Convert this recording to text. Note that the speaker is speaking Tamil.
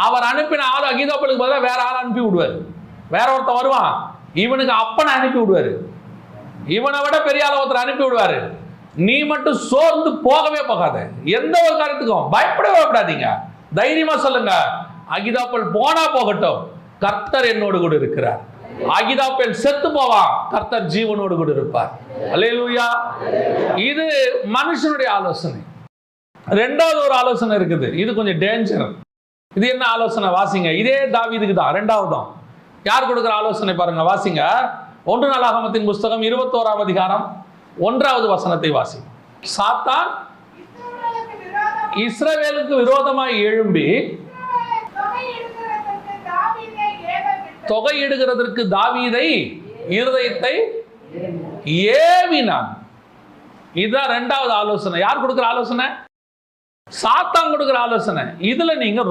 அவர் அனுப்பின ஆள் அகிதோப்பலுக்கு பதிலாக வேற ஆள் அனுப்பி விடுவார். வேற ஒருத்தர் வருவான், இவனுக்கு அப்பனை அனுப்பி விடுவாரு. இவனை விட பெரிய ஆள் ஒருத்தர் அனுப்பி விடுவாரு. நீ மட்டும் சோர்ந்து போகவே போகாத. எந்த ஒரு காரியத்துக்கும் பயப்படவே பயப்படாதீங்க. தைரியமா சொல்லுங்க, அகிதோப்பல் போனா போகட்டும், கர்த்தர் என்னோடு கூட இருக்கிறார். அகிதோப்பல் செத்து போவான், கர்த்தர் ஜீவனோடு கூட இருப்பார். அல்லேலூயா. இது மனுஷனுடைய ஆலோசனை. ரெண்டாவது ஒரு ஆலோசனை இருக்குது, இது கொஞ்சம் டேஞ்சர். இது என்ன ஆலோசனை? வாசிங்க. இதே தாவீதுக்கு தான், ரெண்டாவதும். யார் கொடுக்கிற ஆலோசனை பாருங்க, வாசிங்க. 1 நாளாகமத்தின் புஸ்தகம் 21ஆம் அதிகாரம் 1வது வசனத்தை வாசி. சாத்தான் இஸ்ரவேலுக்கு விரோதமாய் எழும்பி தொகையிடுகிறதற்கு தாவீதை இருதயத்தை ஏவினான். இதுதான் ரெண்டாவது ஆலோசனை. யார் கொடுக்கிற ஆலோசனை? சாத்தான் கொடுக்கிற ஆலோசனை. இதுல நீங்க